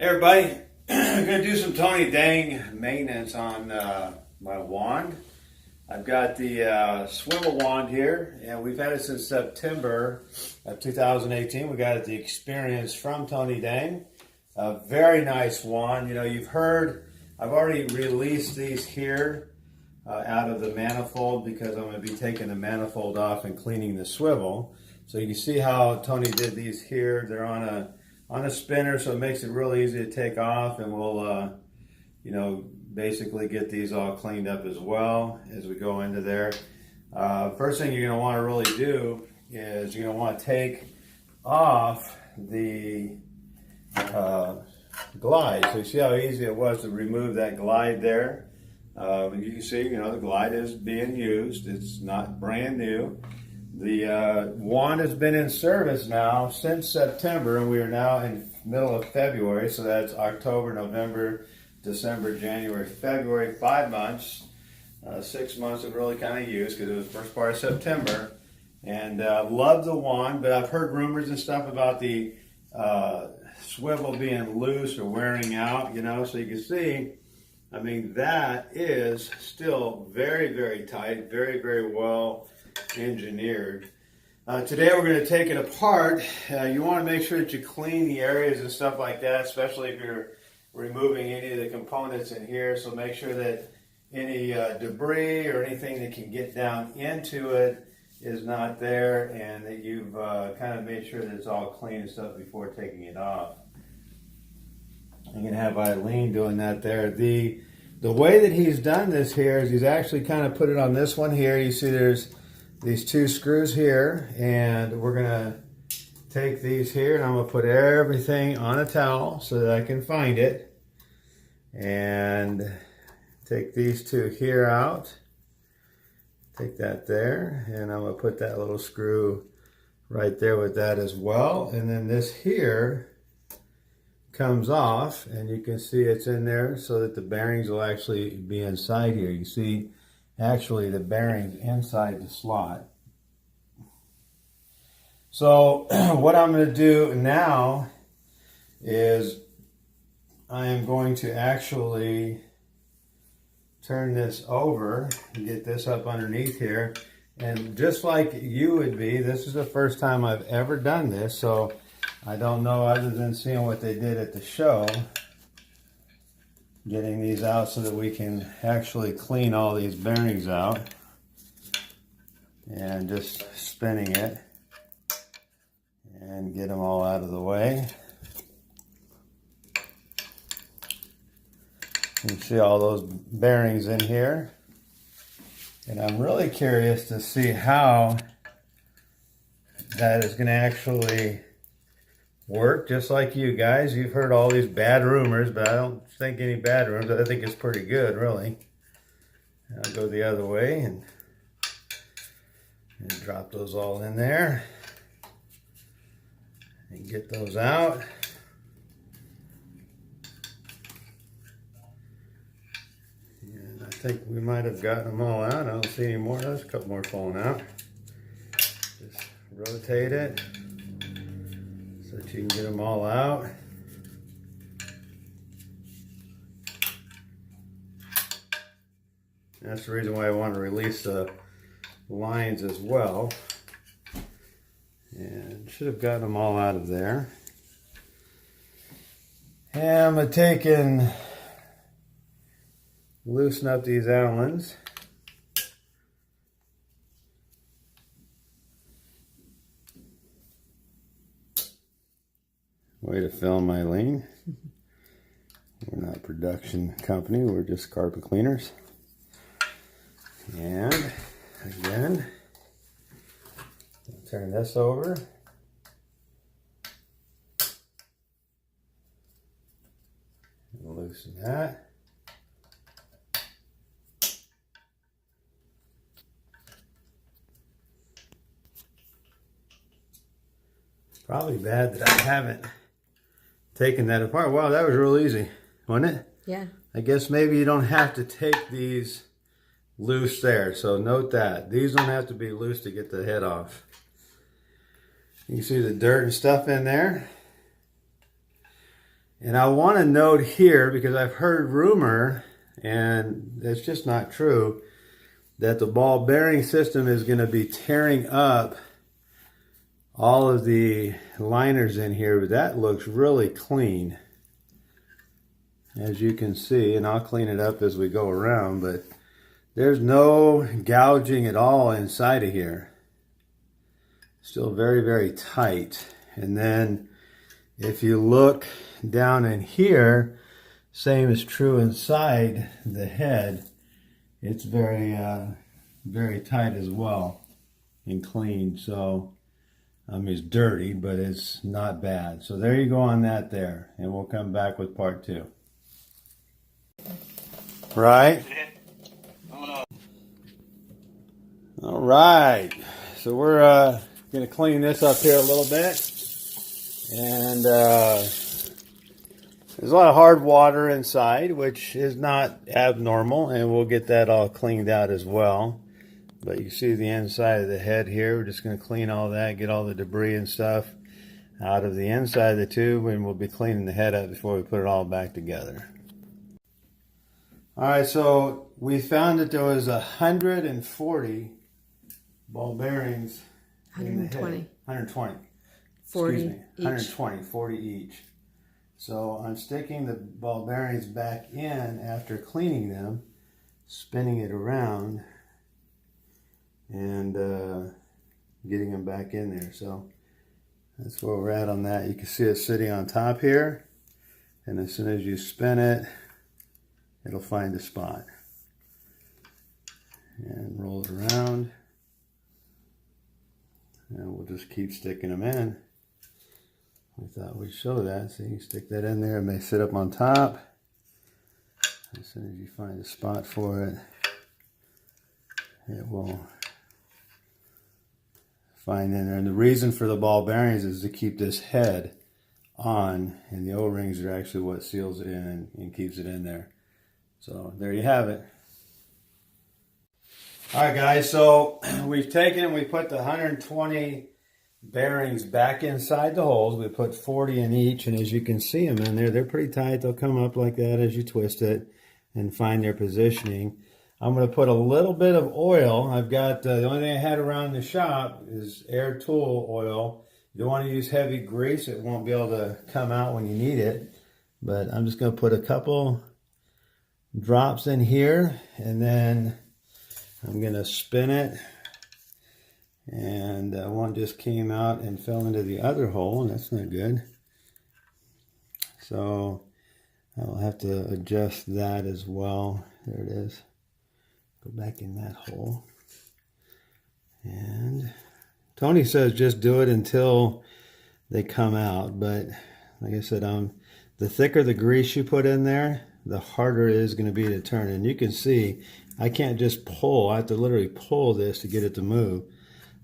Hey everybody, I'm going to do some Tony Dang maintenance on my wand. I've got the Swivel wand here, and we've had it since September of 2018. We got it the experience from Tony Dang. A very nice wand. You know, you've heard, I've already released these here out of the manifold because I'm going to be taking the manifold off and cleaning the swivel. So you can see how Tony did these here. They're on a spinner, so it makes it real easy to take off, and we'll you know, basically get these all cleaned up as well as we go into there. First thing you're going to want to really do is you're going to want to take off the glide. So you see how easy it was to remove that glide there. You can see, you know, the glide is being used. It's not brand new. The wand has been in service now since September, and we are now in middle of February, so that's October, November, December, January, February, 5 months. 6 months of really kind of use because it was the first part of September. And love the wand, but I've heard rumors and stuff about the swivel being loose or wearing out, you know, so you can see, I mean, that is still very, very tight, very, very well engineered. Today we're going to take it apart. You want to make sure that you clean the areas and stuff like that, especially if you're removing any of the components in here. So make sure that any debris or anything that can get down into it is not there, and that you've kind of made sure that it's all clean and stuff before taking it off. I'm going to have Eileen doing that there. The way that he's done this here is he's actually kind of put it on this one here. You see there's these two screws here, and we're going to take these here, and I'm going to put everything on a towel so that I can find it. And take these two here out. Take that there, and I'm going to put that little screw right there with that as well. And then this here comes off, and you can see it's in there so that the bearings will actually be inside here. You see actually the bearings inside the slot. So what I'm going to do now is I am going to actually turn this over and get this up underneath here. And just like you would be, this is the first time I've ever done this, so I don't know, other than seeing what they did at the show, getting these out so that we can actually clean all these bearings out, and just spinning it and get them all out of the way. You can see all those bearings in here, and I'm really curious to see how that is going to actually work. Just like you guys, you've heard all these bad rumors, but I don't think any bad rumors. I think it's pretty good, really. I'll go the other way and drop those all in there and get those out. And I think we might have gotten them all out. I don't see any more. There's a couple more falling out. Just rotate it so that you can get them all out. That's the reason why I want to release the lines as well. And should have gotten them all out of there. And I'm going to loosen up these Allens. Way to film, Eileen. We're not a production company, we're just carpet cleaners. And again, turn this over. And loosen that. Probably bad that I haven't taken that apart. Wow, that was real easy, wasn't it? Yeah. I guess maybe you don't have to take these loose there. So note that. These don't have to be loose to get the head off. You can see the dirt and stuff in there. And I want to note here, because I've heard rumor, and it's just not true, that the ball bearing system is going to be tearing up all of the liners in here, but that looks really clean, as you can see, and I'll clean it up as we go around, but there's no gouging at all inside of here. Still very, very tight. And then if you look down in here, same is true inside the head. It's very, very tight as well and clean. So, it's dirty, but it's not bad. So there you go on that there. And we'll come back with part 2. Right? All right. So we're going to clean this up here a little bit. And there's a lot of hard water inside, which is not abnormal, and we'll get that all cleaned out as well. But you see the inside of the head here. We're just going to clean all that, get all the debris and stuff out of the inside of the tube, and we'll be cleaning the head up before we put it all back together. All right, so we found that there was 140 ball bearings in the head. 120. 40 Excuse me, each. 120, 40 each. So I'm sticking the ball bearings back in after cleaning them, spinning it around, and getting them back in there. So that's where we're at on that. You can see it sitting on top here, and as soon as you spin it, it'll find the spot. And roll it around, and we'll just keep sticking them in. We thought we'd show that. So you stick that in there. It may sit up on top. As soon as you find a spot for it, it will find in there. And the reason for the ball bearings is to keep this head on, and the O-rings are actually what seals it in and keeps it in there. So there you have it. All right, guys. So we've taken and we put the 120 bearings back inside the holes. We put 40 in each, and as you can see them in there, they're pretty tight. They'll come up like that as you twist it and find their positioning. I'm going to put a little bit of oil. I've got the only thing I had around the shop is air tool oil. You don't want to use heavy grease. It won't be able to come out when you need it. But I'm just going to put a couple drops in here, and then I'm going to spin it. And one just came out and fell into the other hole, and that's not good. So I'll have to adjust that as well. There it is. Go back in that hole. And Tony says just do it until they come out. But like I said, the thicker the grease you put in there, the harder it is going to be to turn. And you can see I can't just pull. I have to literally pull this to get it to move.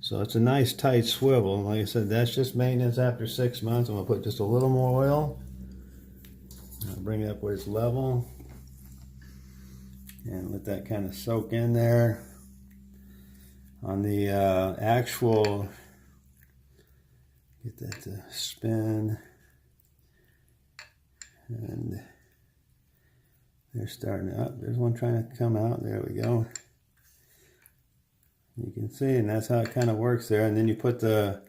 So it's a nice tight swivel. And like I said, that's just maintenance after 6 months. I'm going to put just a little more oil. I'll bring it up where it's level. And let that kind of soak in there. On the actual, get that to spin. And they're starting up. There's one trying to come out. There we go. You can see, and that's how it kind of works there. And then you put the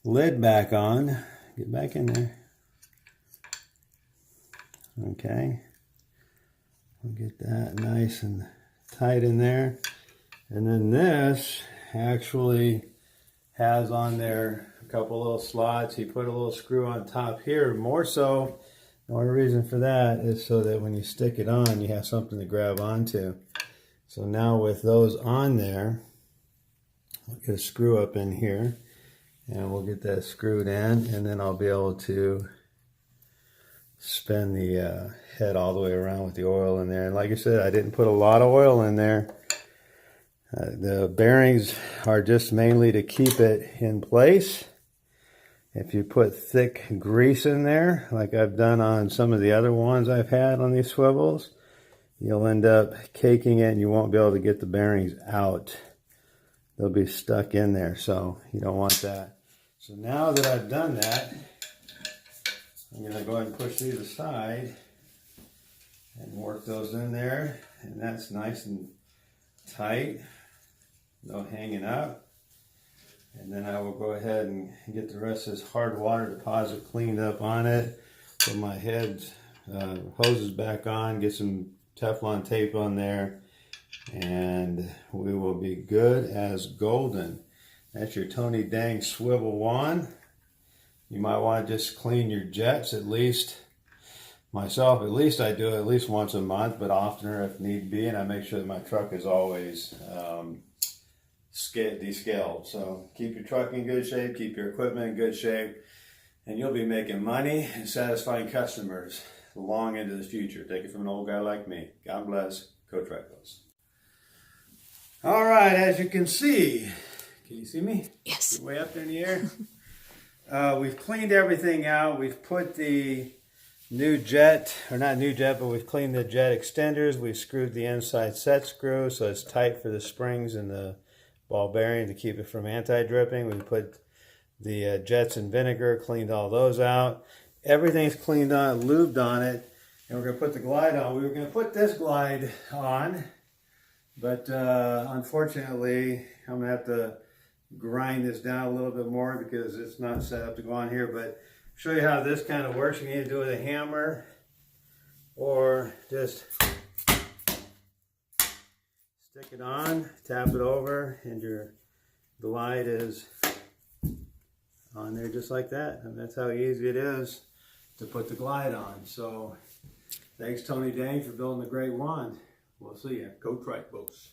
lid back on. Get back in there. Okay. We'll get that nice and tight in there. And then this actually has on there a couple little slots. He put a little screw on top here. More so, the only reason for that is so that when you stick it on, you have something to grab onto. So now with those on there, I'll get a screw up in here, and we'll get that screwed in, and then I'll be able to spin the head all the way around with the oil in there. And like I said, I didn't put a lot of oil in there. The bearings are just mainly to keep it in place. If you put thick grease in there, like I've done on some of the other ones I've had on these swivels, you'll end up caking it and you won't be able to get the bearings out. They'll be stuck in there, so you don't want that. So now that I've done that, I'm going to go ahead and push these aside and work those in there, and that's nice and tight, no hanging up. And then I will go ahead and get the rest of this hard water deposit cleaned up on it. Put my head hoses back on, get some Teflon tape on there, and we will be good as golden. That's your Tony Dang swivel wand. You might want to just clean your jets at least. Myself, at least I do it at least once a month, but oftener if need be, and I make sure that my truck is always descaled. So keep your truck in good shape, keep your equipment in good shape, and you'll be making money and satisfying customers long into the future. Take it from an old guy like me. God bless. Coach Rykbos. All right, as you can see you see me? Yes. Way up there in the air. We've cleaned everything out. We've put the new jet, or not new jet, but we've cleaned the jet extenders. We've screwed the inside set screw so it's tight for the springs and the ball bearing to keep it from anti-dripping. We put the jets in vinegar, cleaned all those out. Everything's cleaned on, lubed on it, and we're going to put the glide on. We were going to put this glide on, but unfortunately, I'm going to have to grind this down a little bit more because it's not set up to go on here. But show you how this kind of works. You need to do it with a hammer or just stick it on, tap it over, and your glide is on there just like that. And that's how easy it is to put the glide on. So thanks Tony Dang for building a great wand. We'll see you. Coach Rykbos.